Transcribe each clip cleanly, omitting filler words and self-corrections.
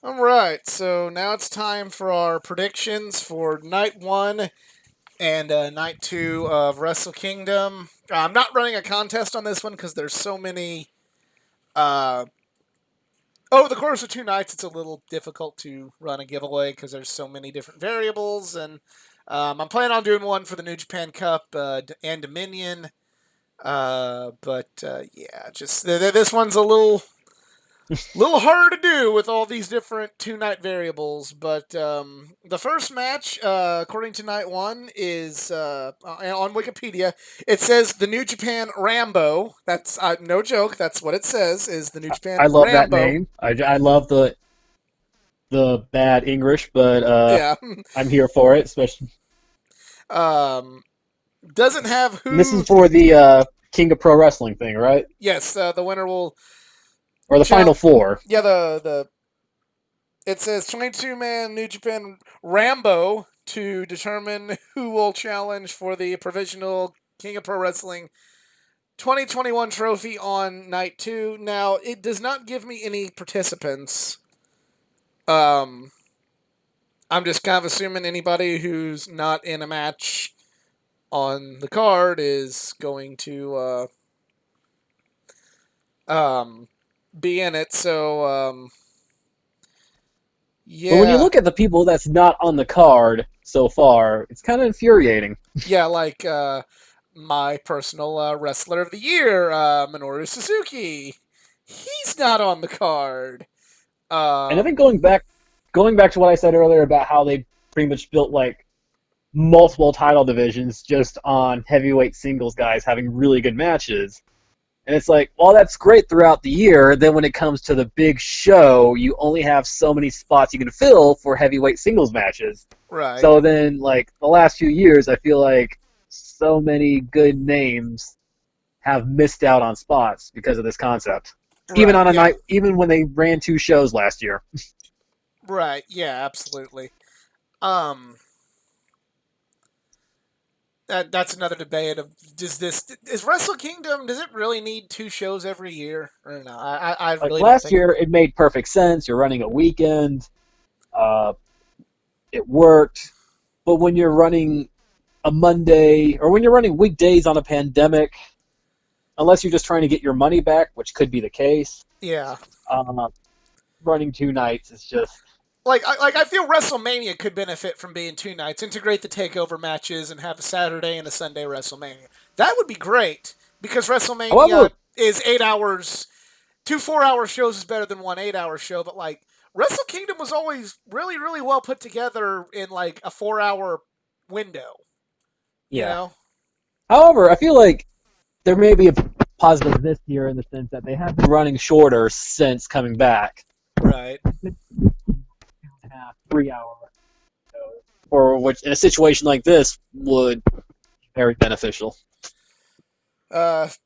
All right, so now it's time for our predictions for night one and night two of Wrestle Kingdom. I'm not running a contest on this one because there's so many. Uh, Over the course of two nights, it's a little difficult to run a giveaway because there's so many different variables, and I'm planning on doing one for the New Japan Cup and Dominion. But yeah, just this one's a little harder to do with all these different two night variables. But the first match, according to night one, is on Wikipedia. It says the New Japan Rambo. That's no joke. That's what it says. Is the New Japan I love that Rambo? name. I love the bad English, but Yeah. I'm here for it. Especially, um, doesn't have and this who. is for the King of Pro Wrestling thing, right? Yes, the winner will Or the challenge. Final Four. Yeah, the it says 22 man New Japan Rambo to determine who will challenge for the provisional King of Pro Wrestling 2021 trophy on night two. Now, it does not give me any participants. Um, I'm just kind of assuming anybody who's not in a match on the card is going to um, be in it. So, But when you yeah. look at the people that's not on the card so far, it's kind of infuriating. Yeah, like my personal wrestler of the year, Minoru Suzuki. He's not on the card. And I think Um, going back to what I said earlier about how they pretty much built like multiple title divisions just on heavyweight singles guys having really good matches. And it's like, well, that's great throughout the year. Then when it comes to the big show, you only have so many spots you can fill for heavyweight singles matches. right. So then, like the last few years, I feel like so many good names have missed out on spots because of this concept. Even Right. on a Yeah. night, even when they ran two shows last year. Right. Yeah. Absolutely. Um, that's another debate of does this is Wrestle Kingdom, does it really need two shows every year or no? I Like really don't last think it year, does. it made perfect sense. You're running a weekend. Uh, it worked. But when you're running a Monday or when you're running weekdays on a pandemic, unless you're just trying to get your money back, which could be the case, Yeah. uh, running two nights is just I feel WrestleMania could benefit from being two nights. Integrate the takeover matches and have a Saturday and a Sunday WrestleMania. That would be great because WrestleMania however, is 8 hours. Two 4 hour shows is better than one 8 hour show, but like Wrestle Kingdom was always really well put together in like a 4 hour window. You yeah. know? However, I feel like there may be a positive this year in the sense that they have been running shorter since coming back. Right. 3 hour shows, or which in a situation like this would be very beneficial.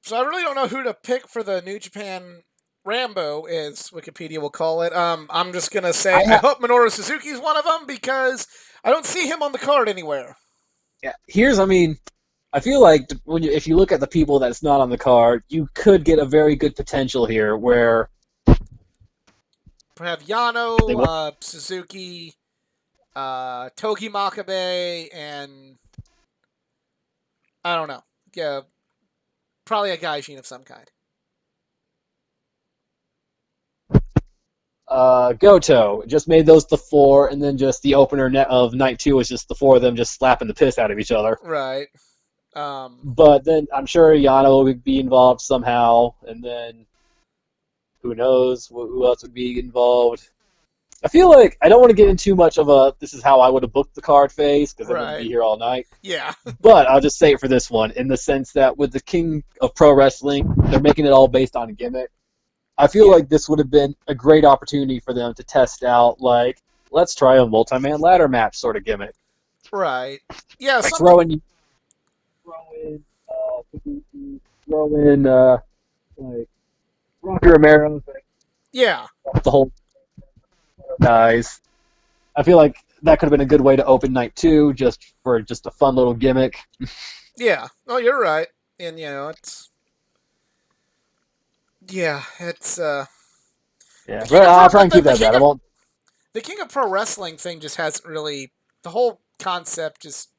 So I really don't know who to pick for the New Japan Rambo, as Wikipedia will call it. I'm just gonna say I I ha- hope Minoru Suzuki's one of them because I don't see him on the card anywhere. yeah, I mean, I feel like if you look at the people that's not on the card, you could get a very good potential here where We have they Yano, won't. Suzuki, Togi Makabe, and I don't know. Yeah, probably a Gaijin of some kind. Goto just made those the four, and then just the opener net of night two was just the four of them just slapping the piss out of each other. Right. But then I'm sure Yano would be involved somehow, and then who knows who else would be involved. I feel like I don't want to get into too much of a this is how I would have booked the card phase because then we'll Right. be here all night. Yeah. But I'll just say it for this one in the sense that with the King of Pro Wrestling, they're making it all based on a gimmick. I feel Yeah. like this would have been a great opportunity for them to test out, like, let's try a multi-man ladder match sort of gimmick. Right. Yeah. Like Something. throw in, like Rocky Romero, Yeah. the whole guys. I feel like that could have been a good way to open night two, just for just a fun little gimmick. Yeah. Oh, you're right. And it's yeah, it's Yeah, the King but of I'll Pro. try and keep The that King down. I of won't. the King of Pro Wrestling thing just hasn't really, the whole concept just,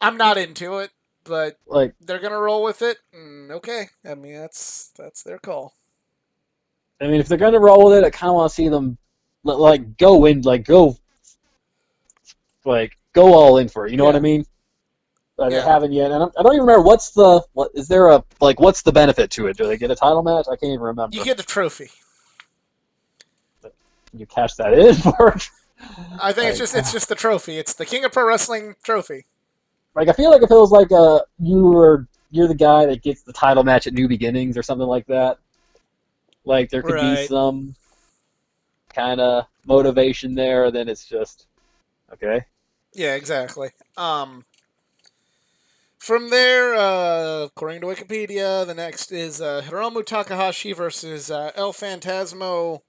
I'm not into it, but Like, they're gonna roll with it. Okay, I mean that's their call. I mean, if they're gonna roll with it, I kind of want to see them like go in, like go all in for it. You know what I Yeah, mean? But they yeah. haven't yet, and I don't even remember what is there a like what's the benefit to it? Do they get a title match? I can't even You remember. get the trophy. Can you cash that in for? I think Like, it's just the trophy. It's the King of Pro Wrestling trophy. like I feel like it feels like you're the guy that gets the title match at New Beginnings or something like that. Like there could be Right. some kind of motivation there. Then it's just okay. Yeah, exactly. From there, according to Wikipedia, the next is Hiromu Takahashi versus El Phantasmo.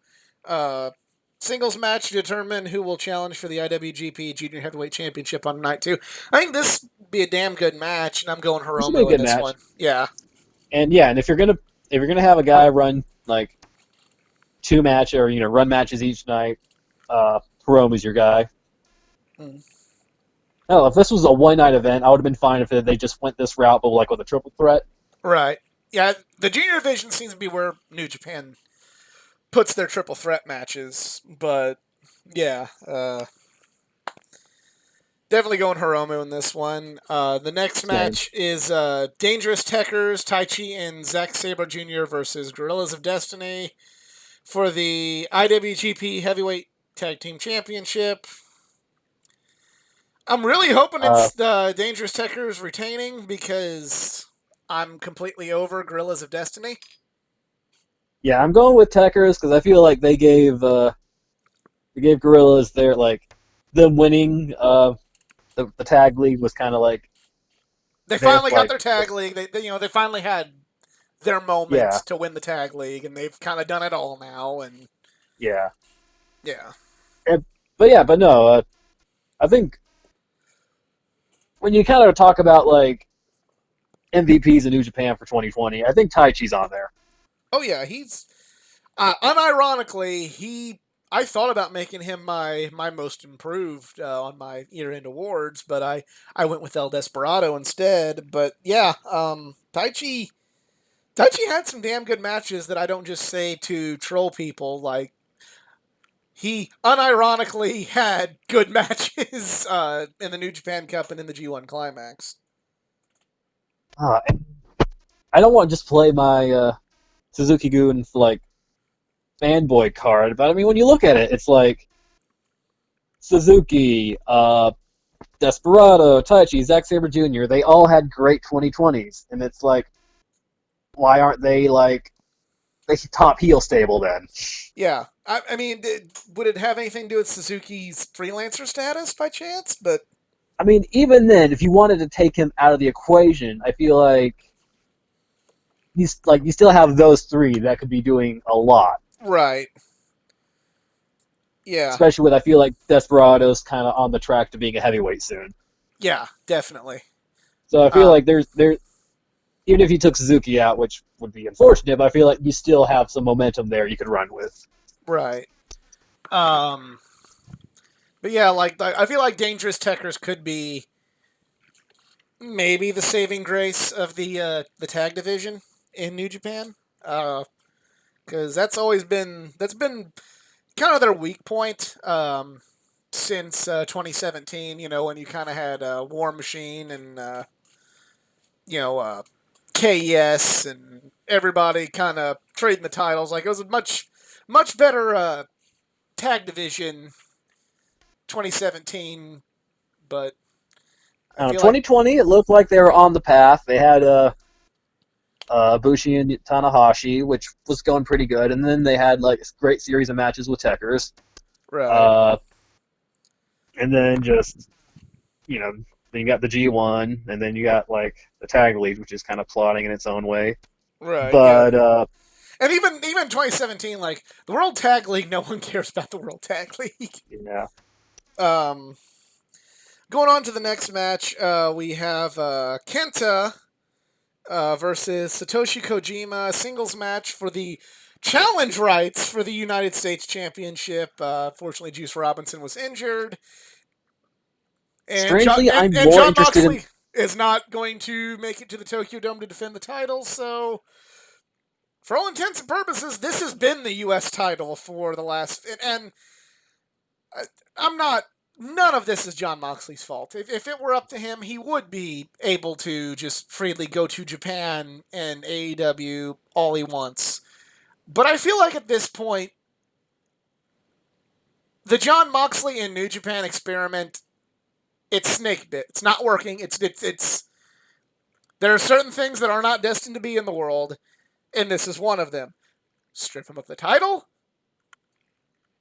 Uh, Singles match to determine who will challenge for the IWGP Junior Heavyweight Championship on night two. I think this would be a damn good match, and I'm going This would be a Hiromu in good this match. one. Yeah. And yeah, and if you're gonna have a guy run like two match or run matches each night, Jerome is your guy. Mm. No, if this was a one night event, I would have been fine if they just went this route, but like with a triple threat. Right. Yeah, the junior division seems to be where New Japan puts their triple threat matches, but yeah, definitely going Hiromu in this one. The next Same. match is Dangerous Techers, Taichi and Zack Sabre Jr. versus Gorillas of Destiny for the IWGP Heavyweight Tag Team Championship. I'm really hoping Uh, it's the Dangerous Techers retaining because I'm completely over Gorillas of Destiny. yeah, I'm going with Techers because I feel like they gave Gorillas their like them winning the tag league was kind of like They their finally got like their tag league. They finally had their moment yeah to win the tag league, and they've kind of done it all now. And yeah. yeah, And, but yeah, but no, I think when you kind of talk about like MVPs in New Japan for 2020, I think Taichi's on there. oh yeah, he's unironically he. I thought about making him my most improved on my year end awards, but I went with El Desperado instead. But yeah, Taichi had some damn good matches that I don't just say to troll people. Like he unironically had good matches in the New Japan Cup and in the G1 Climax. And I don't want to just play my Suzuki Gun like fanboy card, but I mean when you look at it, it's like Suzuki, Desperado, Taichi, Zack Sabre Jr. They all had great 2020s, and it's like, why aren't they like they top heel stable then? Yeah, I mean, would it have anything to do with Suzuki's freelancer status by chance? But I mean, even then, if you wanted to take him out of the equation, I feel like you still have those three that could be doing a lot. right, yeah, Especially with I feel like Desperado's kind of on the track to being a heavyweight soon. yeah, definitely. So I feel Um, like there even if you took Suzuki out, which would be unfortunate, but I feel like you still have some momentum there you could run with. right. Um, but yeah, like I feel like Dangerous Techers could be maybe the saving grace of the tag division in New Japan. Because that's been kind of their weak point since 2017. You know, when you kind of had War Machine and you know KES and everybody kind of trading the titles. Like it was a much better tag division 2017, but I feel like 2020, it looked like they were on the path. They had Bushi and Tanahashi, which was going pretty good, and then they had like a great series of matches with Techers, right, uh, and then just you know, then you got the G1, and then you got like the tag league, which is kind of plotting in its own way. right, yeah. But And even 2017, like the World Tag League, no one cares about the World Tag League. yeah, Um, Going on to the next match, we have Kenta versus Satoshi Kojima singles match for the challenge rights for the United States Championship. Fortunately, Juice Robinson was injured, and Strangely, I'm And more John interested in. Moxley is not going to make it to the Tokyo Dome to defend the title. So, for all intents and purposes, this has been the U.S. title for the last. And I'm not. None of this is John Moxley's fault. If it were up to him, he would be able to just freely go to Japan and AEW all he wants. But I feel like at this point, the John Moxley in New Japan experiment, it's snake bit. It's not working. It's there are certain things that are not destined to be in the world, and this is one of them. Strip him of the title,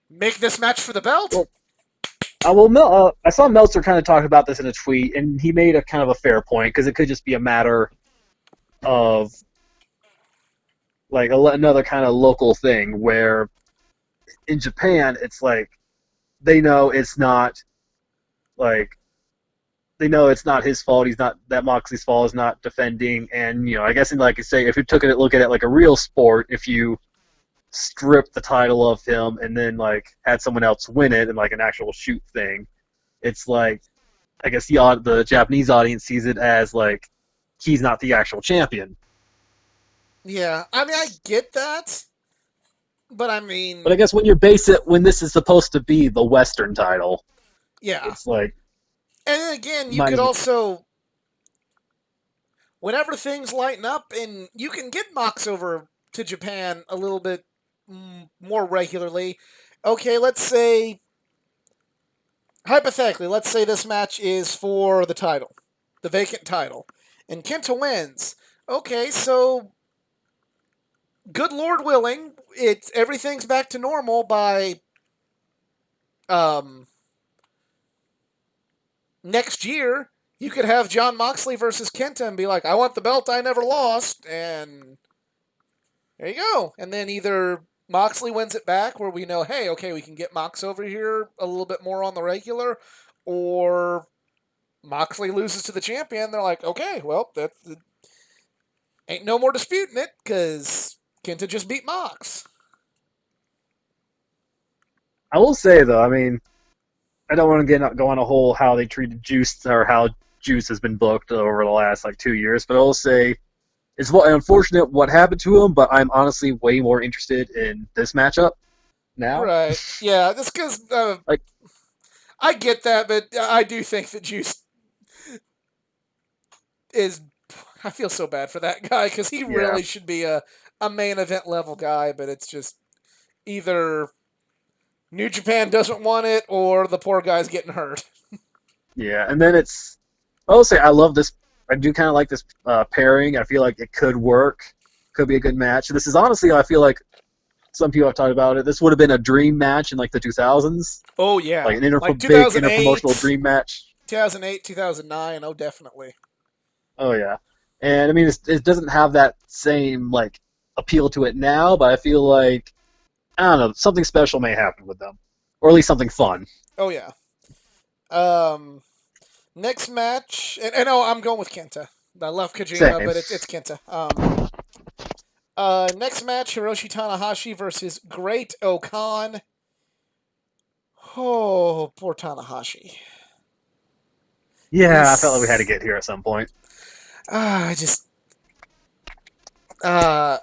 make this match for the belt. Well, I saw Meltzer kind of talk about this in a tweet, and he made a kind of a fair point because it could just be a matter of like another kind of local thing where in Japan it's like they know it's not like they know it's not his fault. He's not that Moxley's fault is not defending, and I guess in like you say, if you took it look at it like a real sport, if you strip the title of him and then like had someone else win it in like an actual shoot thing, it's like I guess the Japanese audience sees it as like he's not the actual champion. Yeah, I mean, I get that, but I But mean, I guess when you base it when this is supposed to be the Western title, yeah. it's like And then again, you might could as well. also, whenever things lighten up, and you can get Mox over to Japan a little bit more regularly. Okay, let's say, hypothetically, let's say this match is for the title, the vacant title, and Kenta wins. Okay, so good Lord willing, it's everything's back to normal by um, next year. You could have John Moxley versus Kenta and be like, "I want the belt I never lost," and there you go. And then either Moxley wins it back, where we know, hey, okay, we can get Mox over here a little bit more on the regular, or Moxley loses to the champion. They're like, okay, well, that ain't no more disputing it because Kenta just beat Mox. I will say though, I mean, I don't want to go on a whole how they treated Juice or how Juice has been booked over the last like 2 years, but I will say it's unfortunate what happened to him. But I'm honestly way more interested in this matchup now. Right. Yeah, that's because Like, I get that, but I do think that Juice is. I feel so bad for that guy because he yeah, really should be a main event level guy, but it's just either New Japan doesn't want it or the poor guy's getting hurt. yeah, and then I will say I love this. I do kind of like this pairing. I feel like it could work. Could be a good match. This is honestly, I feel like some people have talked about it. This would have been a dream match in like the 2000s, Oh like yeah, an like big interpromotional 2008, dream match. 2008, 2009. Oh, definitely. Oh yeah, and I mean it doesn't have that same like appeal to it now, but I feel like I don't know something special may happen with them, or at least something fun. Oh yeah. Um, next match, and oh, I'm going with Kenta. I love Kojima, Same. but it's Kenta. Next match, Hiroshi Tanahashi versus Great Okan. Oh, poor Tanahashi. Yeah, I felt like we had to This, get here at some point. I just, I'm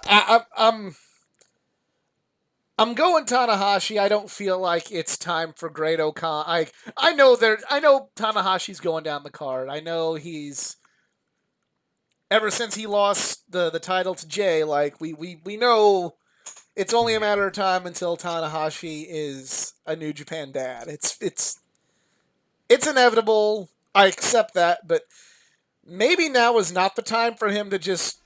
going Tanahashi. I don't feel like it's time for Great Okan. I know I know Tanahashi's going down the card. I know he's ever since he lost the title to Jay. Like we know it's only a matter of time until Tanahashi is a New Japan dad. It's inevitable. I accept that, but maybe now is not the time for him to just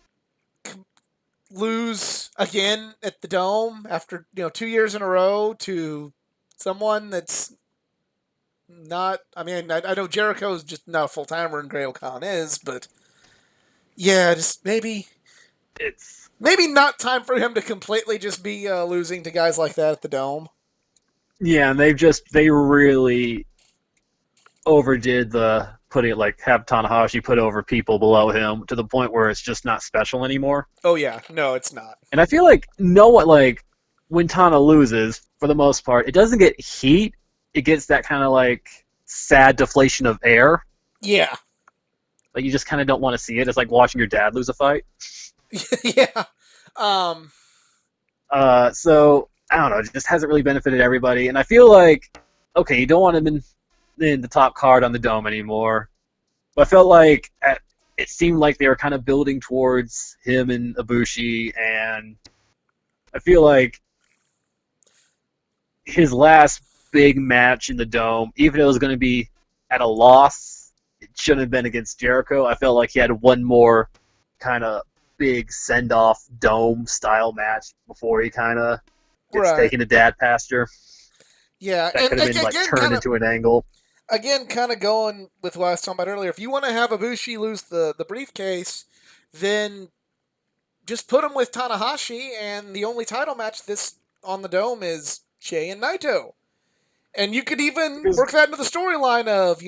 lose again at the Dome after 2 years in a row to someone that's not. I mean, I know Jericho's just not a full timer, and Gray O'Con is, but yeah, just It's maybe not time for him to completely just be losing to guys like that at the Dome. yeah, and they really overdid the have Tanahashi put over people below him to the point where it's just not special anymore. Oh yeah, no, it's not. And I feel like when Tana loses, for the most part, it doesn't get heat. It gets that kind of like sad deflation of air. Yeah, Like you just kind of don't want to see it. It's like watching your dad lose a fight. yeah. Um, So I don't know. It just hasn't really benefited everybody. And I feel like, okay, you don't want him in the top card on the Dome anymore. But I felt like it seemed like they were kind of building towards him and Ibushi, and I feel like his last big match in the Dome, even if it was going to be at a loss, it shouldn't have been against Jericho. I felt like he had one more kind of big send-off Dome-style match before he kind of gets right. taken to dad pasture. Yeah, That could have been like turned into an angle. again, kind of going with what I was talking about earlier. If you want to have Ibushi lose the briefcase, then just put him with Tanahashi, and the only title match this on the Dome is Jay and Naito. And you could even Because work that into the storyline of,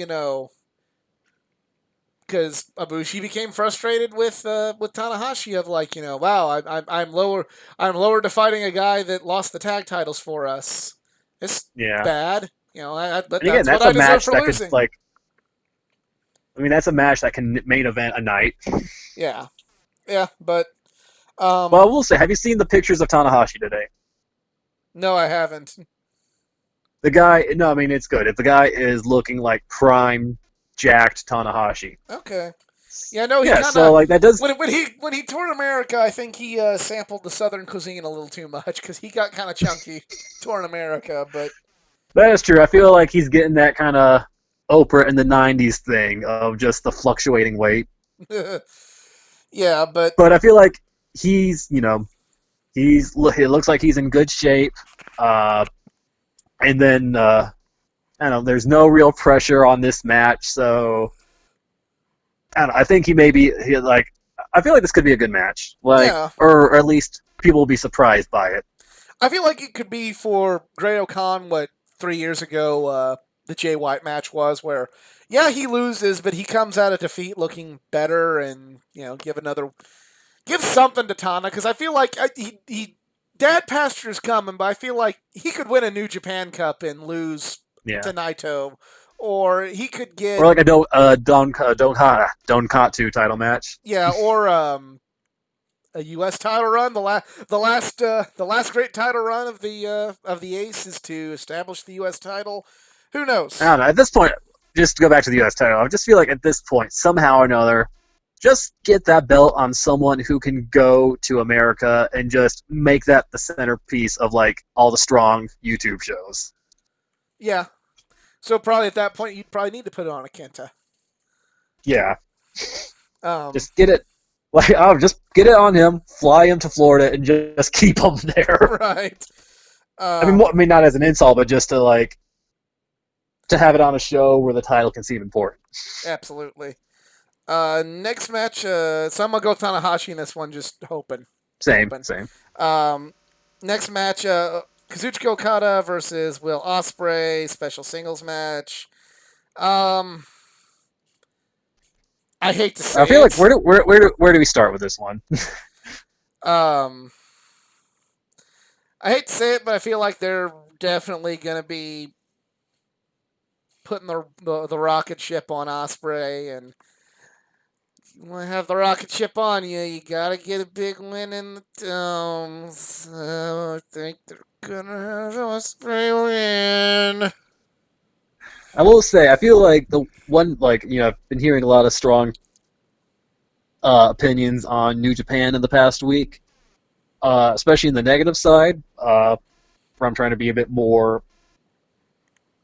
because Ibushi became frustrated with Tanahashi of like, wow, I'm lower to fighting a guy that lost the tag titles for us. It's yeah, bad, but and again, that's what that's I a deserve match for that could losing. like. I mean, that's a match that can main event a night. Yeah, yeah, but Well, I will say, have you seen the pictures of Tanahashi today? no, I haven't. The guy, no, I mean it's good. If the guy is looking like prime, jacked Tanahashi. Okay. Yeah, no, he Yeah, kind so of like that does. when he toured America, I think he sampled the Southern cuisine a little too much because he got kind of chunky touring America. But That is true. I feel like he's getting that kind of Oprah in the '90s thing of just the fluctuating weight. yeah, but But I feel like he's, it looks like he's in good shape. And then I don't know. There's no real pressure on this match, so I don't know. I think like. I feel like this could be a good match, like, yeah, or at least people will be surprised by it. I feel like it could be for Great-O-Khan what 3 years ago the Jay White match was, where yeah he loses, but he comes out of defeat looking better, and give something to Tana because I feel like he Dad Pasture's coming, but I feel like he could win a New Japan Cup and lose Yeah, to Naito, or he could or get like a Don Katu title match. yeah, or a U.S. title run. The last great title run of the Ace is to establish the U.S. title. Who I knows? don't know. At this point, just to go back to the U.S. title, I just feel like at this point, somehow or another, just get that belt on someone who can go to America and just make that the centerpiece of like all the strong YouTube shows. Yeah. So probably at that point you'd probably need to put it on a Kenta. Yeah, Um, just get it. Like, oh, just get it on him, fly him to Florida, and just keep him there. right. I mean, not as an insult, but just to have it on a show where the title can seem important. Absolutely. Next match. So I'm gonna go Tanahashi in this one. Just hoping. Same, Hoping. same. Um, next match. Kazuchika Okada versus Will Ospreay special singles match. Um, I hate to I say feel like it. where do we start with this one? Um, I hate to say it, but I feel like they're definitely gonna be putting the rocket ship on Ospreay, and you want to have the rocket ship on you, you gotta get a big win in the dome. So I think they're gonna have Ospreay win. I will say, I feel like the one, I've been hearing a lot of strong opinions on New Japan in the past week, especially in the negative side, where I'm trying to be a bit more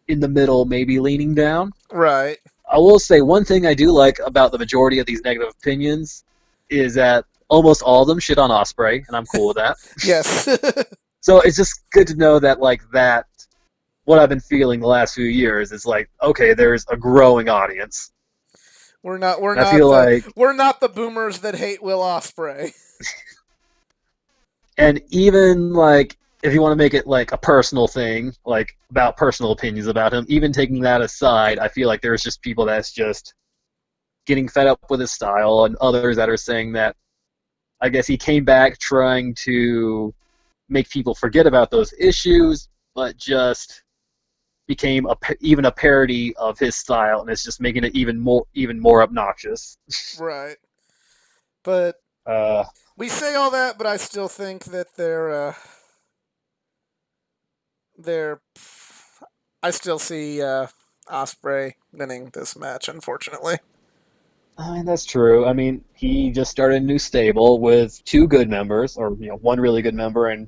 in the middle, maybe leaning down. Right. I will say one thing I do like about the majority of these negative opinions is that almost all of them shit on Osprey, and I'm cool with that. Yes. So it's just good to know that what I've been feeling the last few years is like, okay, there's a growing audience. we're not. We're And I not feel the. like, We're not the boomers that hate Will Ospreay. and even like if you want to make it like a personal thing, like about personal opinions about him, even taking that aside, I feel like there's just people that's just getting fed up with his style, and others that are saying that I guess he came back trying to make people forget about those issues, but just became even a parody of his style, and it's just making it even more obnoxious. Right. But Uh, we say all that, but I still think that they're. I still see Osprey winning this match. Unfortunately. I mean, that's true. I mean, he just started a new stable with two good members, or one really good member, and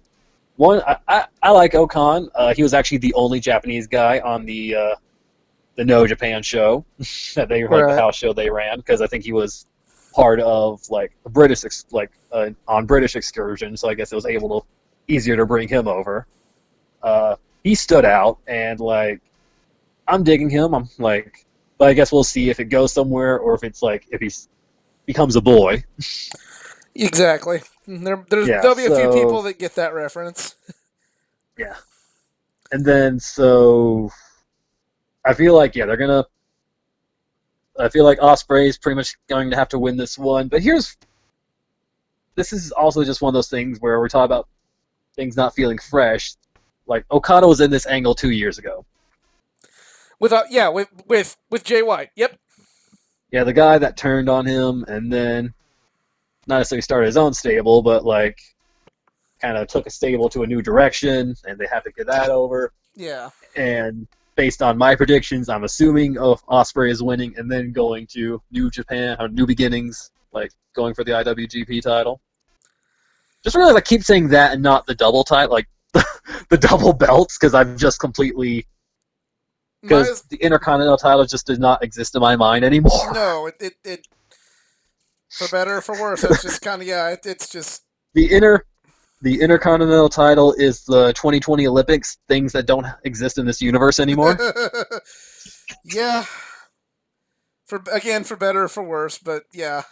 one. I like Okan. He was actually the only Japanese guy on the No Japan show that they like the Right. house show they ran, because I think he was part of like a British on British excursion, so I guess it was able to easier to bring him over. He stood out, and like I'm digging him. I'm like, but I guess we'll see if it goes somewhere, or if it's like if he becomes a boy. Exactly. Yeah. There'll be a few So people that get that reference. yeah, and then so I feel like they're gonna. I feel like Osprey's pretty much going to have to win this one. But this is also just one of those things where we're talking about things not feeling fresh. Like Okada was in this angle 2 years ago. With Jay White. Yep. Yeah, the guy that turned on him and then not necessarily started his own stable, but like kind of took a stable to a new direction, and they have to get that over. Yeah. And based on my predictions, I'm assuming Osprey is winning and then going to New Japan or New Beginnings, like going for the IWGP title. Just realized I keep saying that and not the double title, like the double belts, because I'm just completely because Might the Intercontinental title just does not exist in my mind anymore. no, it for better or for worse. That's just kind of it's just the inter the Intercontinental title is the 2020 Olympics, things that don't exist in this universe anymore. yeah. For better or for worse, but yeah.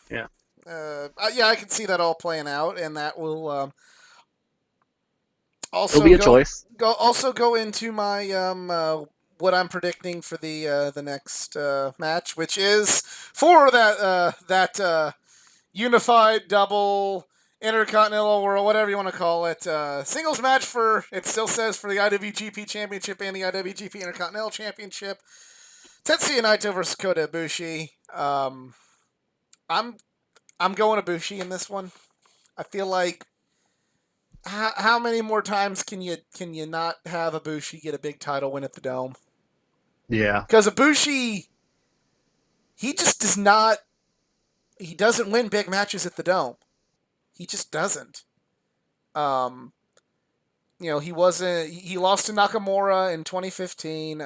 Yeah, Yeah, I can see that all playing out, and that will it'll also be a choice. go into my what I'm predicting for the next match, which is for that unified double intercontinental or whatever you want to call it singles match for it still says for the IWGP Championship and the IWGP Intercontinental Championship. Tetsuya Naito versus Kota Ibushi. I'm I'm going Ibushi in this one. I feel like how many more times can you not have Ibushi get a big title win at the Dome? Yeah, Because Ibushi, he just does not. He doesn't win big matches at the Dome. He just doesn't. Um, he wasn't. He lost to Nakamura in 2015.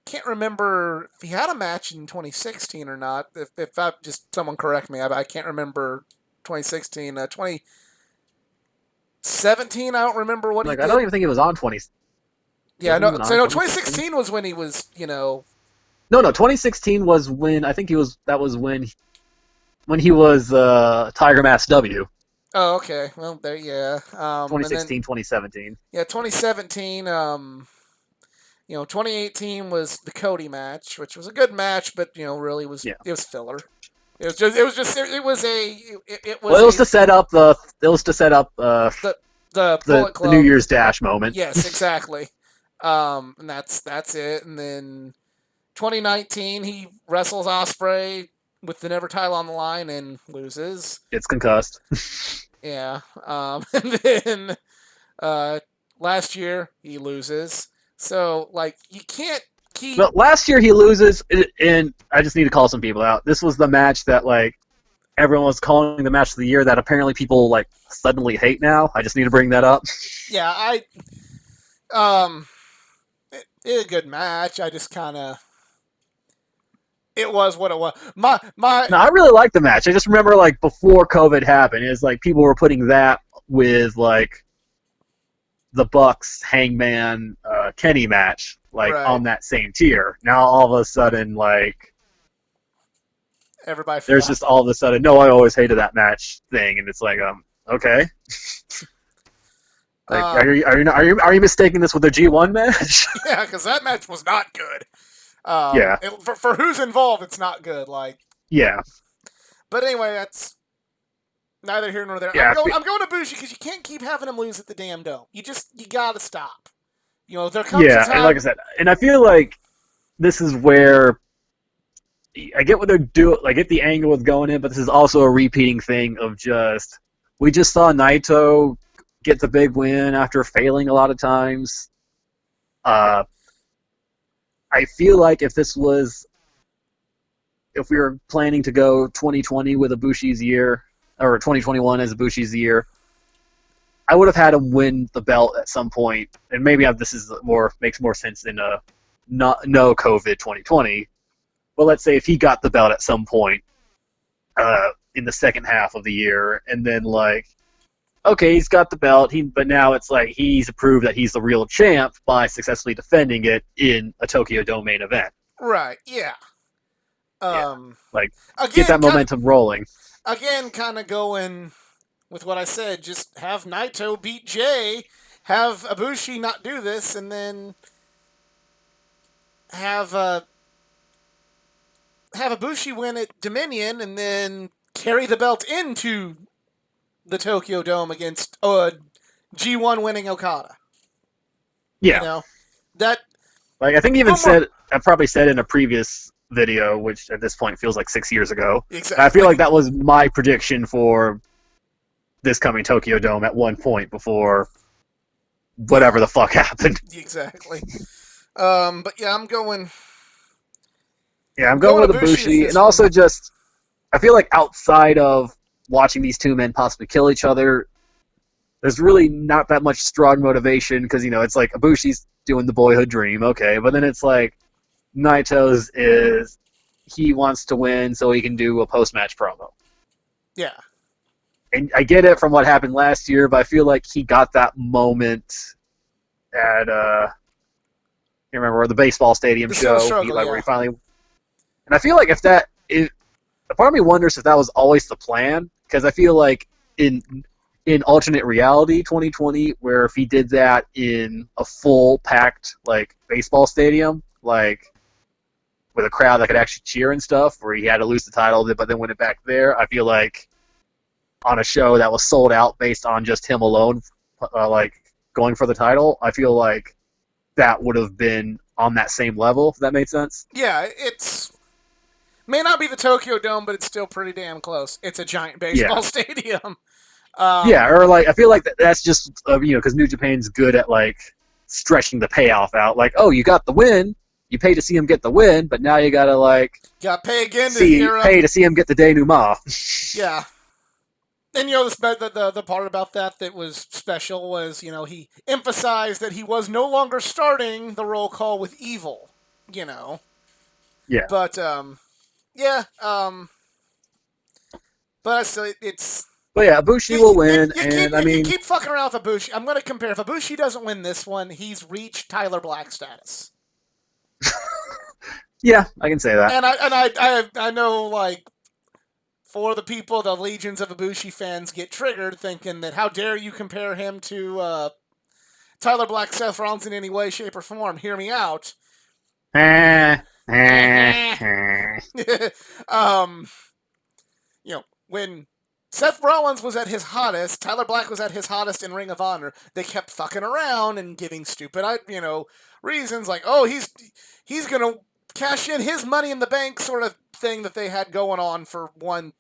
Can't remember if he had a match in 2016 or not. If I just someone correct me, I can't remember 2016. 2017, I don't remember what he like I don't did. even think it was on 20. Yeah, Was it no. even So on no, 2016? 2016 was when he was. No, no. 2016 was when I think he was. That was when he was Tiger Mask W. Oh, okay. Well, there, yeah. And then 2016, 2017. yeah, 2017. 2018 was the Cody match, which was a good match, but really Yeah. it was filler. It was a it was Well, it was a to set up the. It was to set up the the the Bullet the New Club. Year's Dash moment. Yes, exactly. And that's it. And then 2019, he wrestles Osprey with the Never title on the line and loses. It's concussed. Yeah. And then uh, last year he loses. So like you can't keep. But last year he loses, and I just need to call some people out. This was the match that like everyone was calling the match of the year that apparently people like suddenly hate now. I just need to bring that up. Yeah, um it a good match. I just kind of it was what it was. My No, I really liked the match. I just remember like before COVID happened, it's like people were putting that with like the Bucks Hangman Kenny match like right. on that same tier. Now all of a sudden like Everybody there's forgot. just all of a sudden no, I always hated that match thing, and it's like okay. Like, Um are you mistaking this with the G1 match? yeah, because that match was not good. Yeah, For who's involved, it's not good. Like, yeah, but anyway, that's neither here nor there. yeah. I'm going to Bushi because you can't keep having him lose at the damn dome. You gotta stop. There comes a Yeah, and like I time. said, and I feel like this is where I get what they're doing. I get the angle it's going in, but this is also a repeating thing of just we just saw Naito get the big win after failing a lot of times. Uh, I feel like if we were planning to go 2020 with Ibushi's year or 2021 as Ibushi's year, I would have had him win the belt at some point, and maybe this is more makes more sense in a no COVID 2020. But let's say if he got the belt at some point in the second half of the year, and then like, okay, he's got the belt, but now it's like he's proved that he's the real champ by successfully defending it in a Tokyo Dome main event. Right. Yeah. Yeah, Um. like get Again, that momentum rolling. kind of going with what I said. Just have Naito beat Jay, have Ibushi not do this, and then have have Ibushi win at Dominion, and then carry the belt into the Tokyo Dome against G1 winning Okada. You Yeah, know that like I think a even little more I probably said in a previous video, which at this point feels like 6 years ago. I feel exactly. like that was my prediction for this coming Tokyo Dome at one point before Yeah, whatever the fuck happened. exactly. But yeah, Yeah, I'm I'm going going with to Bushi with Ibushi, and this one. also just I feel like outside of watching these two men possibly kill each other, there's really not that much strong motivation because it's like Ibushi's doing the boyhood dream, okay, but then it's like Naito's is he wants to win so he can do a post match promo. Yeah, And I get it from what happened last year, but I feel like he got that moment at you remember the baseball stadium the Silver show, Struggle. where Yeah, he finally. And I feel like if that is, a part of me wonders if that was always the plan because I feel like in alternate reality 2020, where if he did that in a full packed like baseball stadium, like with a crowd that could actually cheer and stuff, where he had to lose the title but then win it back there, I feel like on a show that was sold out based on just him alone, like going for the title, I feel like that would have been on that same level. If that made sense. yeah. It's may not be the Tokyo Dome, but it's still pretty damn close. It's a giant Yeah, baseball stadium. yeah, Um, or like I feel like that's just because New Japan's good at like stretching the payoff out. Like, oh, you got the win, you pay to see him get the win, but now you gotta like got to pay again to hear pay him. to see him get the denouement. Yeah, and the part about that was special was he emphasized that he was no longer starting the roll call with Evil. You know, Yeah, but yeah, but it's but yeah, Ibushi will win, and I you mean, keep fucking around with Ibushi. I'm gonna compare. If Ibushi doesn't win this one, he's reached Tyler Black status. yeah, I can say that. And I know like for the people, the legions of Ibushi fans get triggered thinking that how dare you compare him to Tyler Black, Seth Rollins in any way, shape, or form. Hear me out. Eh, eh, eh. um, when Seth Rollins was at his hottest, Tyler Black was at his hottest in Ring of Honor. They kept fucking around and giving stupid, reasons like, oh, he's gonna cash in his Money in the Bank sort of thing that they had going on for one.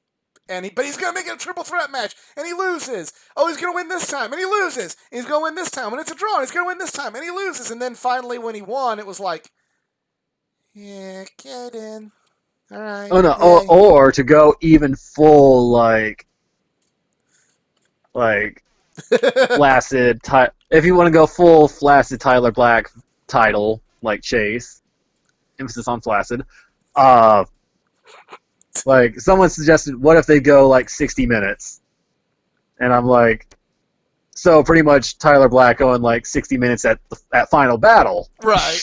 But he's gonna make it a triple threat match, and he loses. Oh, he's gonna win this time, and he loses. He's gonna win this time, when it's a draw. And he's gonna win this time, and he loses. And then finally, when he won, it was like, yeah, get in. All right, Oh no, yay. or to go even full like flaccid. If you want to go full flaccid Tyler Black title like Chase, emphasis on flaccid. Uh, like someone suggested, what if they go like 60 minutes? And I'm like, so pretty much Tyler Black going like 60 minutes at Final Battle. Right.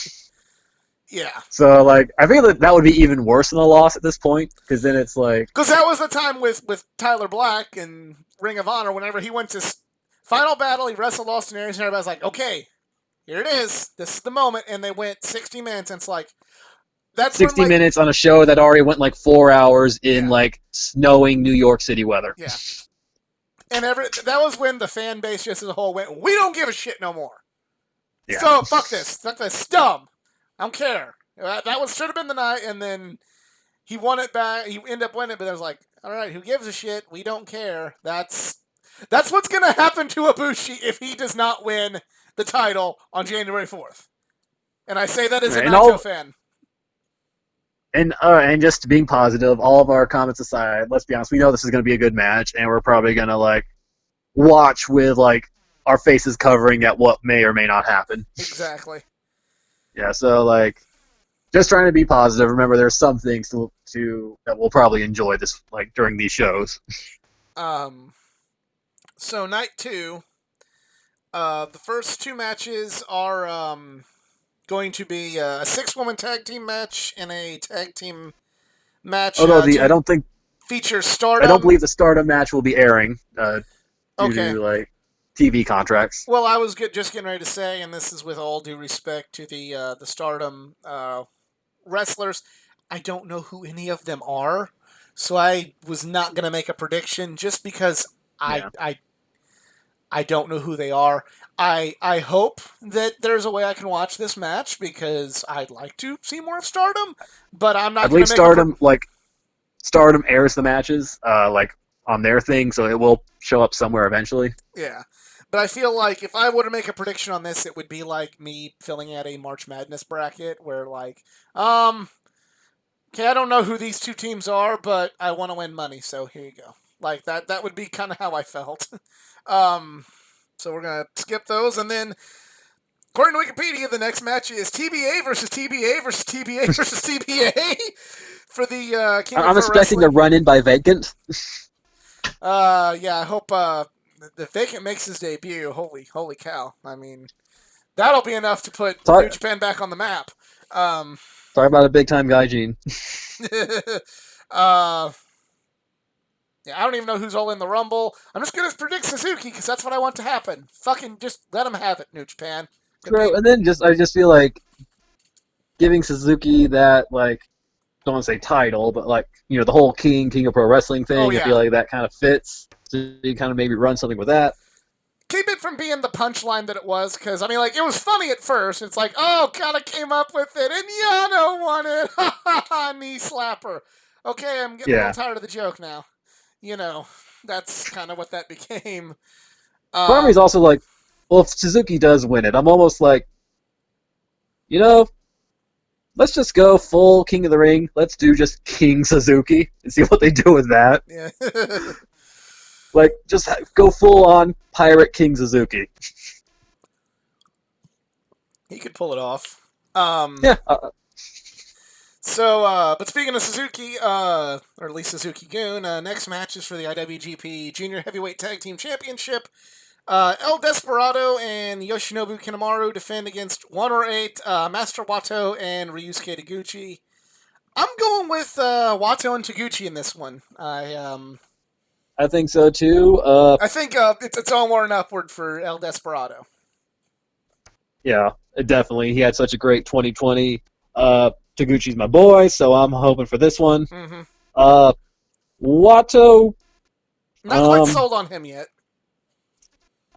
Yeah. So like, I feel that would be even worse than a loss at this point because then it's like, Because that was the time with Tyler Black and Ring of Honor. Whenever he went to Final Battle, he wrestled Austin Aries, and everybody's like, okay, here it is. This is the moment. And they went 60 minutes, and it's like, that's when 60 like minutes on a show that already went like 4 hours in yeah, like snowing New York City weather. yeah, and that was when the fan base just as a whole went, we don't give a shit no more. Yeah. So fuck this, dumb. I don't care. That was should have been the night, and then he won it back. He ended up winning it, but I was like, all right, who gives a shit? We don't care. That's what's gonna happen to Ibushi if he does not win the title on January 4th. And I say that as a And Naito all fan. and just being positive, all of our comments aside, let's be honest, we know this is going to be a good match, and we're probably going to like watch with like our faces covering at what may or may not happen. Exactly. Yeah, so like just trying to be positive. Remember, there's some things to that we'll probably enjoy this like during these shows. Um. So night two, the first two matches are going to be a six-woman tag team match and a tag team match Although to feature I don't Stardom. believe the Stardom match will be airing due Okay. to like TV contracts. Well, I was just getting ready to say, and this is with all due respect to the Stardom wrestlers, I don't know who any of them are, so I was not going to make a prediction just because I, Yeah. I I don't know who they are. I hope that there's a way I can watch this match because I'd like to see more of Stardom, but I'm I not going believe to make a. Stardom airs the matches like on their thing, so it will show up somewhere eventually. Yeah. But I feel like if I were to make a prediction on this, it would be like me filling out a March Madness bracket where like, okay, I don't know who these two teams are, but I want to win money, so here you go. Like that would be kind of how I felt. um, so we're gonna skip those, and then according to Wikipedia, the next match is TBA versus TBA versus TBA versus TBA for the King of I'm Pro expecting a Wrestling. run in by Vacant. Yeah, I hope the Vacant makes his debut. Holy cow! I mean, that'll be enough to put New Talk, Japan back on the map. Um, talk about a big time guy, Gene. uh, yeah, I don't even know who's all in the Rumble. I'm just gonna predict Suzuki because that's what I want to happen. Fucking just let him have it, New Japan. True, Compete. and then I just feel like giving Suzuki that like don't want to say title, but like the whole King of Pro Wrestling Oh thing. I feel yeah. like that kind of fits. So you kind of maybe run something with that. Keep it from being the punchline that it was, because I mean, like it was funny at first. It's like, oh, kind of came up with it, and Yano won it. Ha ha ha! Knee slapper. Okay, I'm getting a little Yeah. tired of the joke now. That's kind of what that became. Part of me is Um, also like, well, if Suzuki does win it, I'm almost like, you know, let's just go full King of the Ring. Let's do just King Suzuki and see what they do with that. yeah. Like, just go full on Pirate King Suzuki. He could pull it off. Um, Yeah. but speaking of Suzuki, or at least Suzuki-gun, next match is for the IWGP Junior Heavyweight Tag Team Championship. El Desperado and Yoshinobu Kanemaru defend against 108, Master Wato and Ryusuke Taguchi. I'm going with Wato and Taguchi in this one. I think so too. I think it's onward and upward for El Desperado. Yeah, definitely. He had such a great 2020. Taguchi's my boy, so I'm hoping for this one. Mm-hmm. Uh, Watto, Not quite sold on him yet.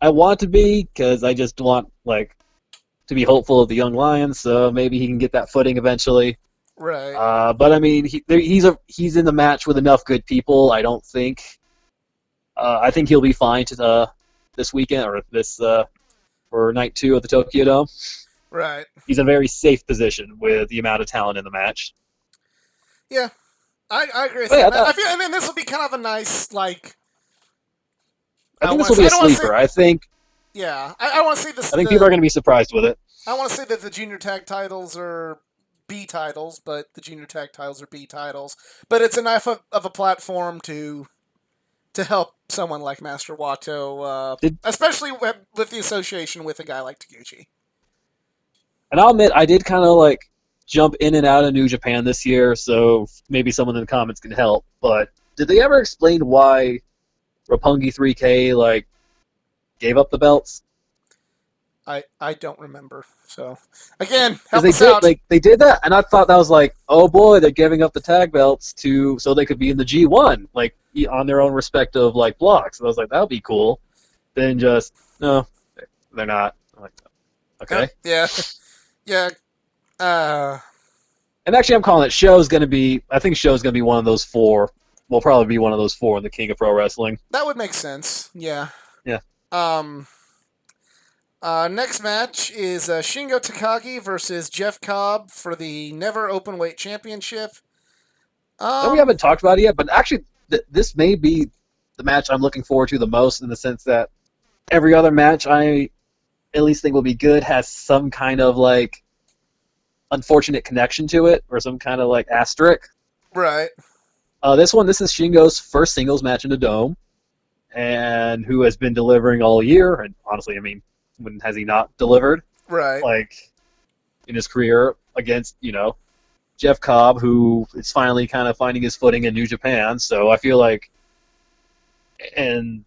I want to be because I just want to be hopeful of the young Lions, so maybe he can get that footing eventually. Right. But I mean, he's in the match with enough good people. I don't think. I think he'll be fine this weekend or this for night 2 of the Tokyo Dome. Right. He's in a very safe position with the amount of talent in the match. Yeah, I agree with But yeah, that. I feel, and then this will be kind of a nice I think this will be a sleeper. I think I want to see this. people are going to be surprised with it. I want to say that the junior tag titles are B titles, but the junior tag titles are B titles. But it's enough of a platform to help someone like Master Wato, especially with the association with a guy like Taguchi. And I'll admit, I did kind of jump in and out of New Japan this year, so maybe someone in the comments can help. But did they ever explain why Roppongi 3K gave up the belts? I don't remember. So again, Because help us out. they did that, and I thought that was like, oh boy, they're giving up the tag belts to so they could be in the G1, like on their own respective like blocks. And I was like, that would be cool. Then just no, they're not. I'm like, okay. Yeah, yeah. Uh, And actually, I'm calling it. Show's going to be. I think Show's going to be one of those four. Will probably be one of those four in the King of Pro Wrestling. that would make sense. Yeah. Yeah. Um. Next match is Shingo Takagi versus Jeff Cobb for the Never Openweight Championship. And we Um. haven't talked about it yet, but actually, this may be the match I'm looking forward to the most in the sense that every other match I at least think will be good has some kind of like unfortunate connection to it or some kind of like asterisk. Right. This is Shingo's first singles match in the Dome, and who has been delivering all year. And honestly, I mean, when has he not delivered? Right. Like in his career against Jeff Cobb, who is finally kind of finding his footing in New Japan. So I feel like, and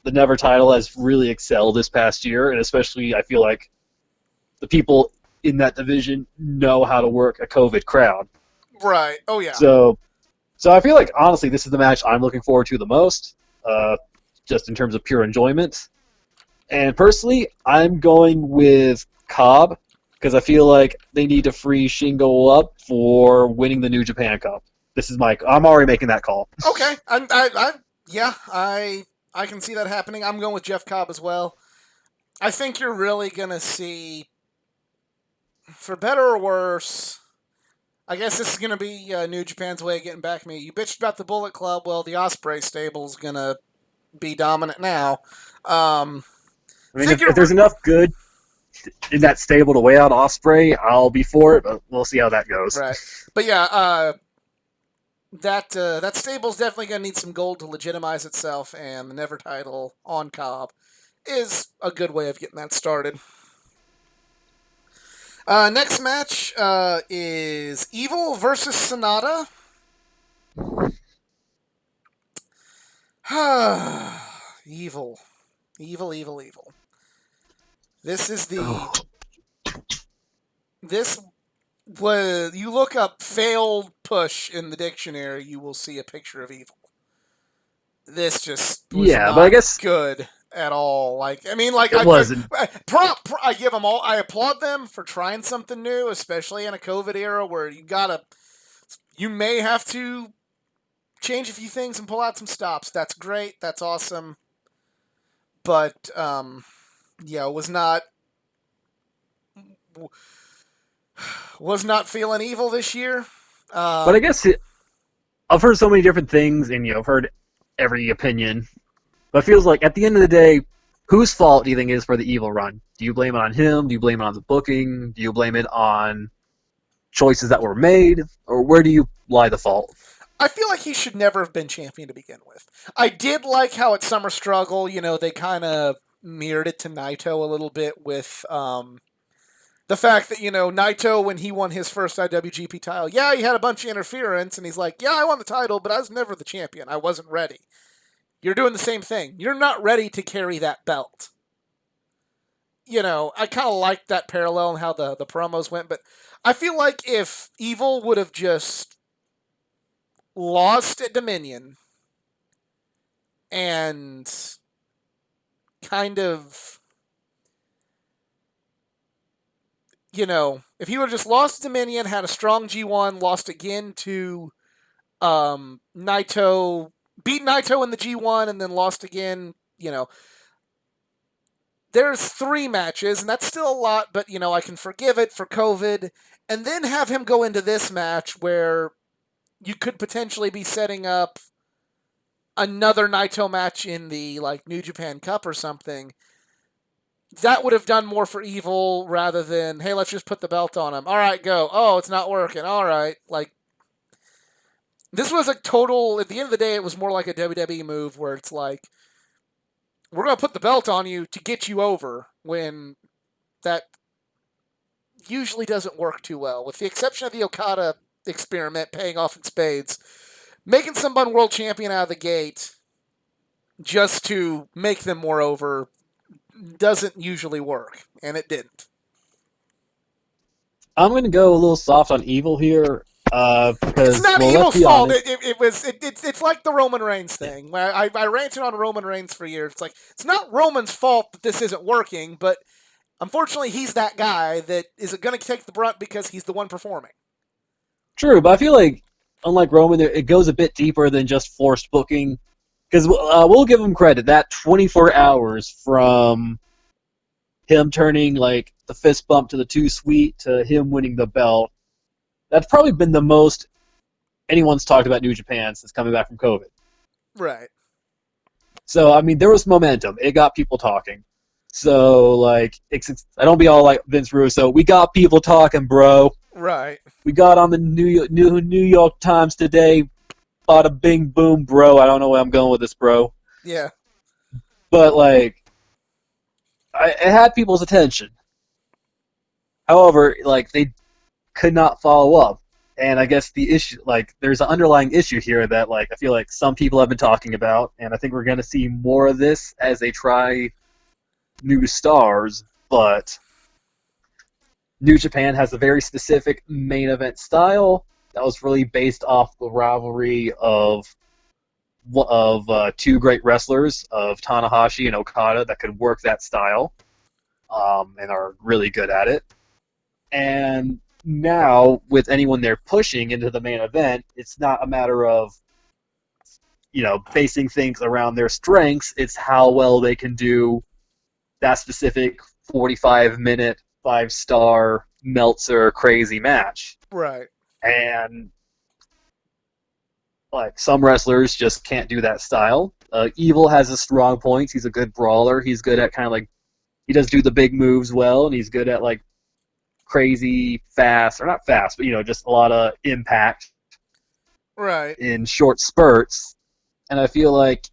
the Never title has really excelled this past year, and especially I feel like the people in that division know how to work a COVID crowd. Right. Oh yeah. So, so I feel like honestly, this is the match I'm looking forward to the most, just in terms of pure enjoyment. And personally, I'm going with Cobb because I feel like they need to free Shingo up for winning the New Japan Cup. This is my. I'm already making that call. Okay. Yeah. I can see that happening. I'm going with Jeff Cobb as well. I think you're really gonna see, for better or worse. I guess this is gonna be New Japan's way of getting back at me. You bitched about the Bullet Club. Well, the Osprey stable's gonna be dominant now. Um, I I mean, think if there's you're enough good in that stable to weigh out Osprey, I'll be for it. But we'll see how that goes. right, but yeah, that stable's definitely gonna need some gold to legitimize itself, and the Never title on Cobb is a good way of getting that started. Next match is Evil versus Sonata. Evil, evil, evil, evil. This is the Oh, this was you look up failed push in the dictionary, you will see a picture of evil. This just was yeah, but I not guess good at all. Like I mean, like it wasn't. I give them all. I applaud them for trying something new, especially in a COVID era where you may have to change a few things and pull out some stops. That's great. That's awesome. But yeah, was not feeling evil this year. But I Um, guess I've heard so many different things, and I've heard every opinion. But it feels like at the end of the day, whose fault do you think it is for the evil run? Do you blame it on him? Do you blame it on the booking? Do you blame it on choices that were made? Or where do you lie the fault? I feel like he should never have been champion to begin with. I did like how at Summer Struggle, they kind of mirrored it to Naito a little bit with the fact that, Naito, when he won his first IWGP title, yeah, he had a bunch of interference, and he's like, yeah, I won the title, but I was never the champion. I wasn't ready. You're doing the same thing. You're not ready to carry that belt. I kind of liked that parallel and how the promos went, but I feel like if Evil would have just lost at Dominion and kind of, if he would have just lost Dominion, had a strong G1, lost again to Naito, beat Naito in the G1, and then lost again, there's 3 matches, and that's still a lot, but, I can forgive it for COVID. And then have him go into this match where you could potentially be setting up another Naito match in the, like, New Japan Cup or something. That would have done more for Evil rather than, hey, let's just put the belt on him. All right, go. Oh, it's not working. All right. Like, this was a total, at the end of the day, it was more like a WWE move where it's like, we're going to put the belt on you to get you over when that usually doesn't work too well, with the exception of the Okada experiment paying off in spades. Making someone world champion out of the gate just to make them more over doesn't usually work, and it didn't. I'm going to go a little soft on Evil here, It's because, not well, let's Evil's be fault. honest. It's like the Roman Reigns Yeah, thing where I ranted on Roman Reigns for years. It's like it's not Roman's fault that this isn't working, but unfortunately he's that guy that is going to take the brunt because he's the one performing. true, but I feel like, unlike Roman, it goes a bit deeper than just forced booking. Because we'll give him credit. That 24 hours from him turning like the fist bump to the too sweet to him winning the belt, that's probably been the most anyone's talked about New Japan since coming back from COVID. Right. So I mean, there was momentum. It got people talking. So like, I don't be all like Vince Russo. We got people talking, bro. Right. We got on the New York Times today. Bada bing boom, bro. I don't know where I'm going with this, bro. Yeah. But like, it had people's attention. However, like they could not follow up. And I guess the issue, like, there's an underlying issue here that, like, I feel like some people have been talking about, and I think we're going to see more of this as they try new stars. But New Japan has a very specific main event style that was really based off the rivalry of two great wrestlers of Tanahashi and Okada that could work that style, and are really good at it. And now, with anyone they're pushing into the main event, it's not a matter of basing things around their strengths. It's how well they can do that specific 45-minute 5-star Meltzer crazy match. Right. And like some wrestlers just can't do that style. Evil has his strong points. He's a good brawler. He's good at kind of like he does do the big moves well, and he's good at like crazy fast, or not fast, but just a lot of impact Right. in short spurts. And I feel like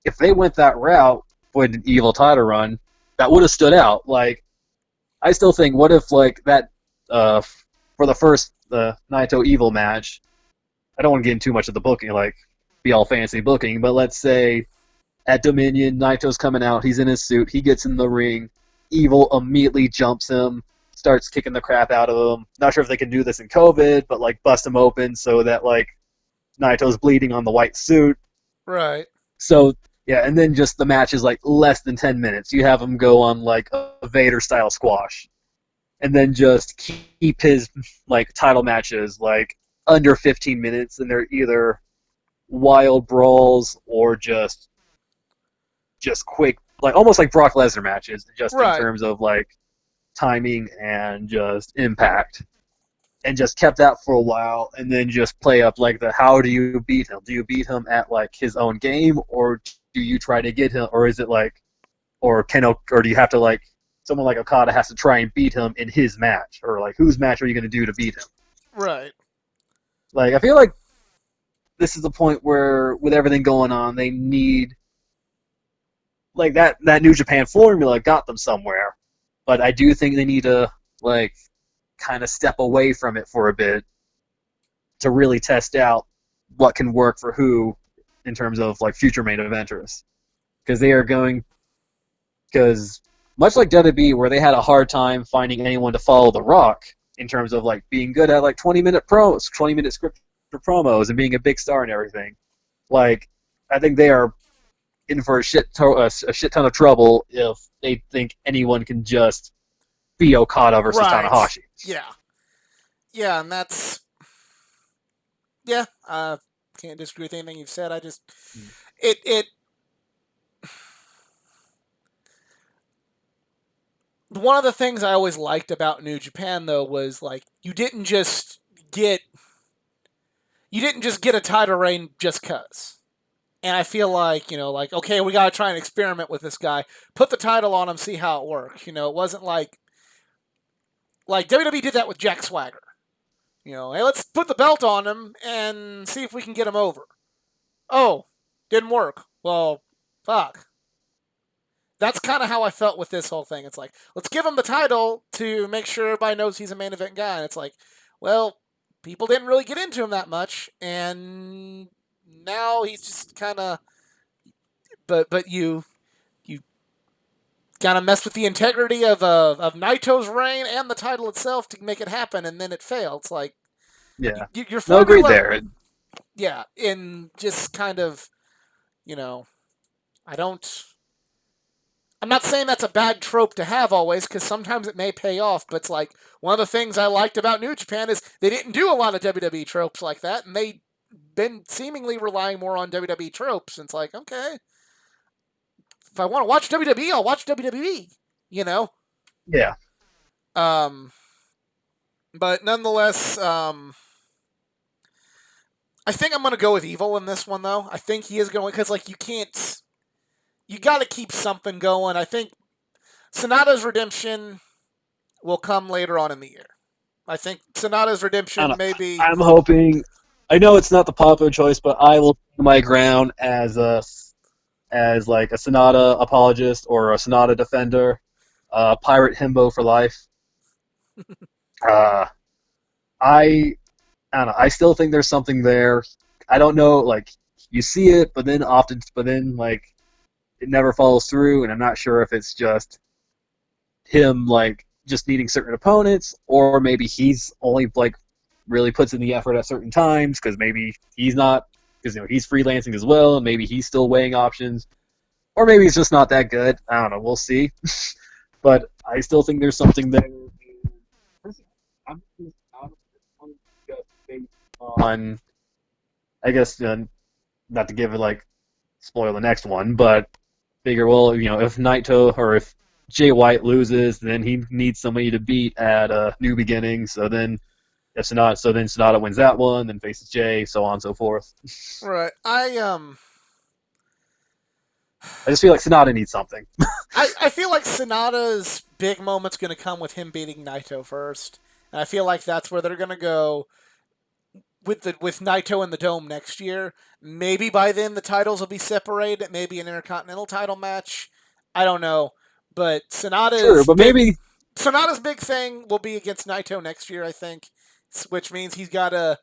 if they went that route with an Evil title run, that would have stood out. Like, I still think, what if like that uh, for the first Naito Evil match? I don't want to get into too much of the booking, like be all fancy booking, but let's say at Dominion, Naito's coming out, he's in his suit, he gets in the ring, Evil immediately jumps him, starts kicking the crap out of him. Not sure if they can do this in COVID, but like bust him open so that like Naito's bleeding on the white suit. Right. So yeah, and then just the match is like less than 10 minutes. You have him go on like a Vader style squash, and then just keep his like title matches like under 15 minutes, and they're either wild brawls or just quick, like almost like Brock Lesnar matches, just in Right. terms of like timing and just impact. And just kept that for a while, and then just play up like the how do you beat him? Do you beat him at like his own game, or do you try to get him, or is it like, or do you have to like someone like Okada has to try and beat him in his match, or like whose match are you going to do to beat him? Right. Like I feel like this is the point where with everything going on, they need like that New Japan formula got them somewhere, but I do think they need to like kind of step away from it for a bit to really test out what can work for who in terms of like future main eventers, because they are going because much like WWE, where they had a hard time finding anyone to follow The Rock in terms of like being good at like 20-minute script promos and being a big star and everything. Like I think they are in for a shit ton of trouble if they think anyone can just be Okada versus Right. Tanahashi. Yeah. Yeah, and that's yeah. Can't disagree with anything you've said. I just it one of the things I always liked about New Japan though was like get you didn't just get a title reign just cuz. And I feel like, like, okay, we got to try and experiment with this guy. Put the title on him, see how it works. It wasn't like WWE did that with Jack Swagger. Hey, let's put the belt on him and see if we can get him over. Oh, didn't work. Well, fuck. That's kind of how I felt with this whole thing. It's like, let's give him the title to make sure everybody knows he's a main event guy. And it's like, well, people didn't really get into him that much, and now he's just kind of. But you kind of messed with the integrity of Naito's reign and the title itself to make it happen, and then it failed. It's like Yeah. your No, agreed formula, there. yeah, in just kind of you know, I don't. I'm not saying that's a bad trope to have always, because sometimes it may pay off. But it's like one of the things I liked about New Japan is they didn't do a lot of WWE tropes like that, and they been seemingly relying more on WWE tropes. And it's like, okay, if I want to watch WWE, I'll watch WWE. You know, Yeah. um, but nonetheless, I think I'm gonna go with Evil in this one though. I think he is going because like you can't, you got to keep something going. I think Sonata's redemption will come later on in the year. I think Sonata's I don't redemption know. maybe. I'm hoping. I know it's not the popular choice, but I will stand my ground as like a Sonata apologist or a Sonata defender. Pirate himbo for life. Uh, I I don't know. I still think there's something there. I don't know. Like you see it, but then like it never follows through, and I'm not sure if it's just him like just needing certain opponents, or maybe he's only like really puts in the effort at certain times because maybe he's not because he's freelancing as well, and maybe he's still weighing options, or maybe he's just not that good. I don't know. We'll see. But I still think there's something there. I'm just out of this one just based on, I guess, not to give it like spoil the next one, but figure well, if Naito or if Jay White loses, then he needs somebody to beat at New Beginning. So then if Sonata, so then Sonata wins that one, then faces Jay, so on and so forth. Right. I just feel like Sonata needs something. I feel like Sonata's big moment's going to come with him beating Naito first, and I feel like that's where they're going to go with Naito in the Dome next year. Maybe by then the titles will be separated. Maybe an Intercontinental title match. I don't know, but Sure, but maybe Sonata's big thing will be against Naito next year. I think, which means he's got to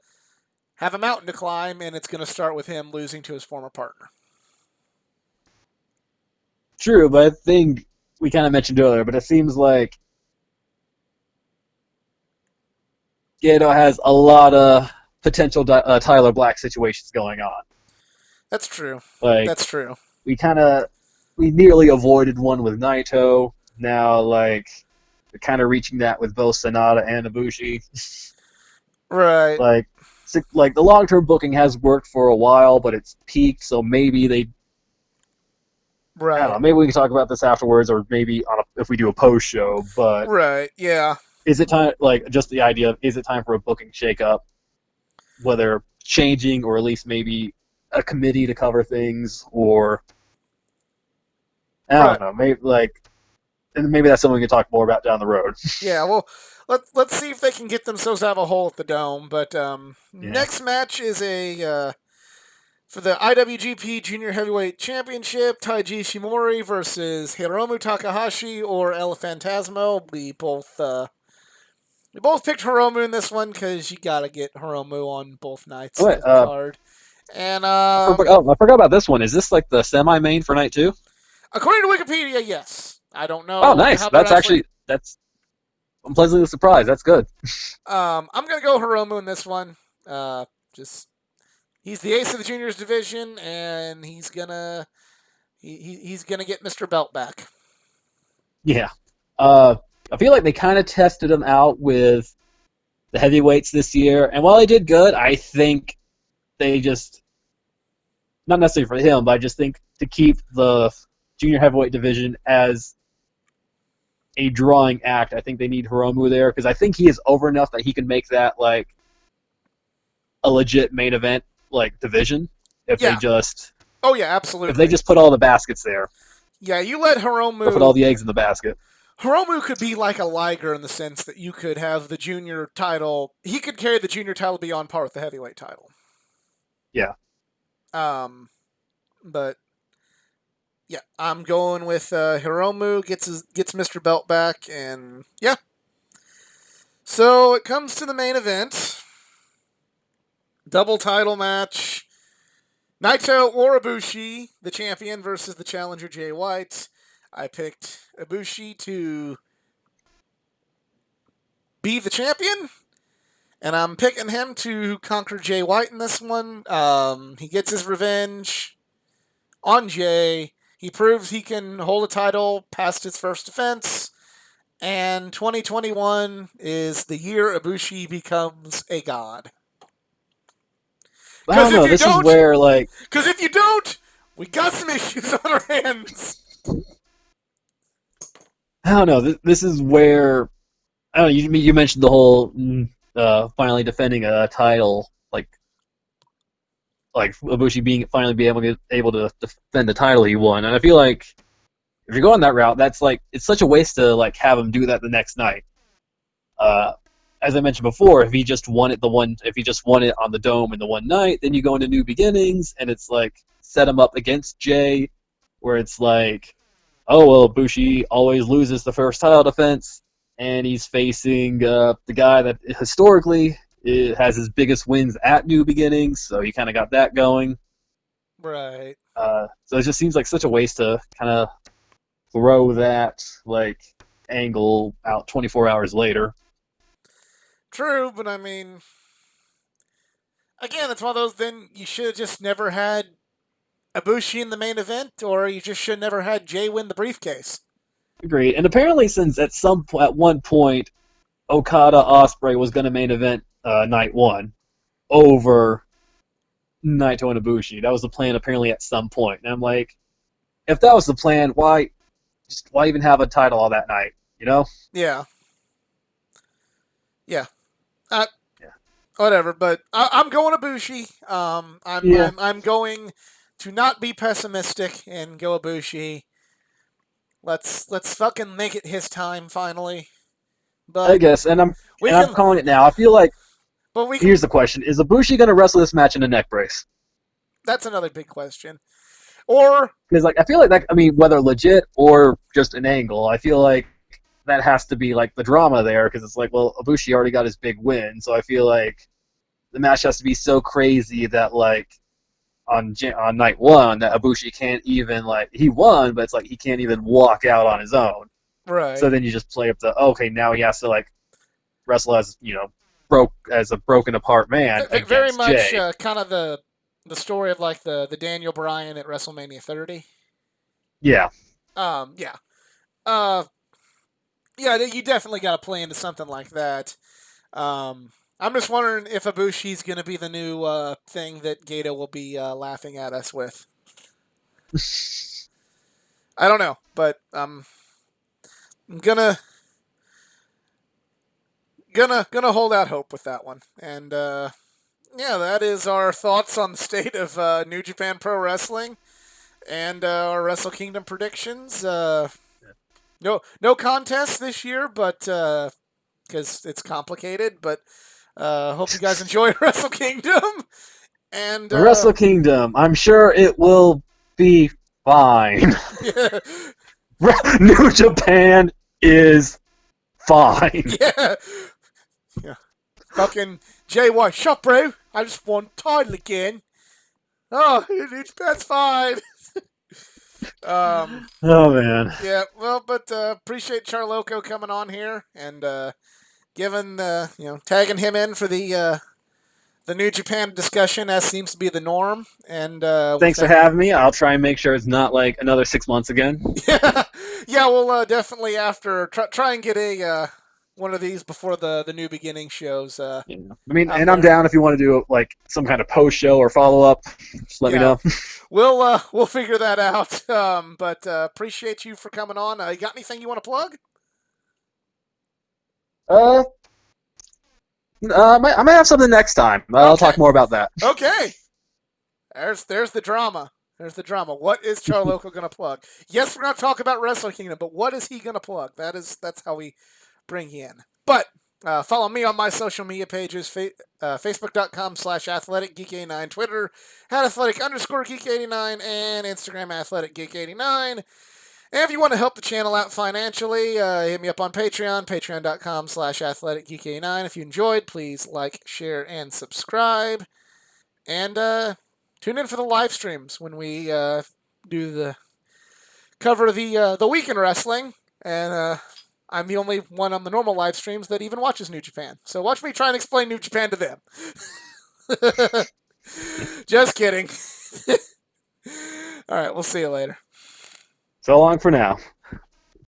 have a mountain to climb, and it's going to start with him losing to his former partner. true, but I think we kind of mentioned earlier, but it seems like Gato has a lot of potential Tyler Black situations going on. That's true. Like That's true. we kind of we nearly avoided one with Naito. Now like we're kind of reaching that with both Sonata and Ibushi. Right. like like the long term booking has worked for a while, but it's peaked. So maybe they I don't Right. know. Maybe we can talk about this afterwards, or maybe if we do a post show. But Right. Yeah. is it time? Like just the idea of is it time for a booking shakeup? Whether changing or at least maybe a committee to cover things, or I Right. don't know. Maybe like and maybe that's something we can talk more about down the road. Yeah. Well, let's see if they can get themselves out of a hole at the Dome. But Yeah. next match is a for the IWGP Junior Heavyweight Championship. Taiji Shimori versus Hiromu Takahashi or El Phantasmo. We both picked Hiromu in this one because you gotta get Hiromu on both nights Oh, of wait, the card. And I forgot about this one. Is this like the semi main for night two? according to Wikipedia, yes. I don't Oh, know nice. how they're That's actually. actually that's I'm pleasantly surprised. That's good. I'm gonna go Hiromu in this one. Just he's the ace of the juniors division, and he's gonna get Mr. Belt back. Yeah. Uh, I feel like they kind of tested him out with the heavyweights this year, and while they did good, I think they just not necessarily for him, but I just think to keep the junior heavyweight division as a drawing act, I think they need Hiromu there because I think he is over enough that he can make that like a legit main event like division if they Yeah. just Oh yeah, if they absolutely. just put all the baskets there Yeah, you let or put all Hiromu. the eggs in the basket. Hiromu could be like a Liger in the sense that you could have the junior title. He could carry the junior title be on par with the heavyweight title. Yeah. Um, but yeah, I'm going with Hiromu gets Mr. Belt back, and yeah. So it comes to the main event, double title match. Naito or Ibushi, the champion, versus the challenger Jay White. I picked Ibushi to be the champion, and I'm picking him to conquer Jay White in this one. He gets his revenge on Jay. He proves he can hold a title past his first defense. And 2021 is the year Ibushi becomes a god. I Because don't if know. you This is don't, where like because if you don't, we got some issues on our hands. I don't know. This is where I don't know. You mentioned the whole finally defending a title, like Ibushi being finally be able to defend the title he won, and I feel like if you're going that route, that's like it's such a waste to like have him do that the next night. Uh, as I mentioned before, if he just won it on the dome in the one night, then you go into New Beginnings, and it's like set him up against Jay, where it's like, oh well, Bushi always loses the first title defense, and he's facing the guy that historically has his biggest wins at New Beginnings, so he kind of got that going. Right. So it just seems like such a waste to kind of throw that like angle out 24 hours later. True, but I mean, again, it's one of those. Then you should have just never had Ibushi in the main event, or you just should never had Jay win the briefcase. Agreed. And apparently, since at one point Okada Osprey was going to main event night one over Naito and Ibushi, that was the plan apparently at some point. And I'm like, if that was the plan, why even have a title all that night? You know? Yeah, yeah. Uh, Yeah. Whatever, but I'm going Ibushi. I'm Yeah. I'm I'm going to not be pessimistic and go Ibushi. Let's fucking make it his time finally. I But guess, we I'm can, calling it now. I feel like but we here's can. the question: is Ibushi going to wrestle this match in a neck brace? That's another big question. Or Because like I feel like that. I mean, whether legit or just an angle, I feel like that has to be like the drama there. Because it's like, well, Ibushi already got his big win, so I feel like the match has to be so crazy that like on night one that Ibushi can't even like he won, but it's like he can't even walk out on his own. So right, then you just play up the okay, now he has to like wrestle as broke as a broken apart man very against much Jay. kind of the story of like the Daniel Bryan at WrestleMania 30. Yeah, Yeah. Uh, yeah, you definitely got to play into something like that. I'm just wondering if Ibushi's going to be the new thing that Gato will be laughing at us with. I don't know, but I'm gonna hold out hope with that one. And yeah, that is our thoughts on the state of New Japan Pro Wrestling and our Wrestle Kingdom predictions. No contest this year, but because it's complicated. But hope you guys enjoy Wrestle Kingdom. And Wrestle Kingdom. I'm sure it will be fine. yeah, New Japan is fine. yeah, yeah. Fucking Jay White, shut bro. I just won title again. Oh, that's fine. Um, Oh man. yeah, well, but appreciate Charloco coming on here and giving tagging him in for the New Japan discussion as seems to be the norm. And we Thanks for thank having me. I'll try and make sure it's not like another 6 months again. yeah, yeah, we'll definitely after try and get a one of these before the New Beginning shows Yeah. I mean, out and I'm there. down if you want to do like some kind of post show or follow up. Just let me Yeah, know. we'll figure that out. But appreciate you for coming on. You got anything you want to plug? Uh, I might have something next time. I'll Okay, talk more about that. okay. There's the drama. There's the drama. What is Charloco going to plug? Yes, we're going to talk about Wrestle Kingdom, but what is he going to plug? That's how we bring you in. But follow me on my social media pages, facebook.com/athleticgeek89, Twitter at athletic_geek89, and Instagram athleticgeek89. And if you want to help the channel out financially, hit me up on Patreon, patreon.com/athleticgeek89. If you enjoyed, please like, share, and subscribe. And tune in for the live streams when we do the cover the week in wrestling, and I'm the only one on the normal live streams that even watches New Japan. So watch me try and explain New Japan to them. Just kidding. All right, we'll see you later. So long for now.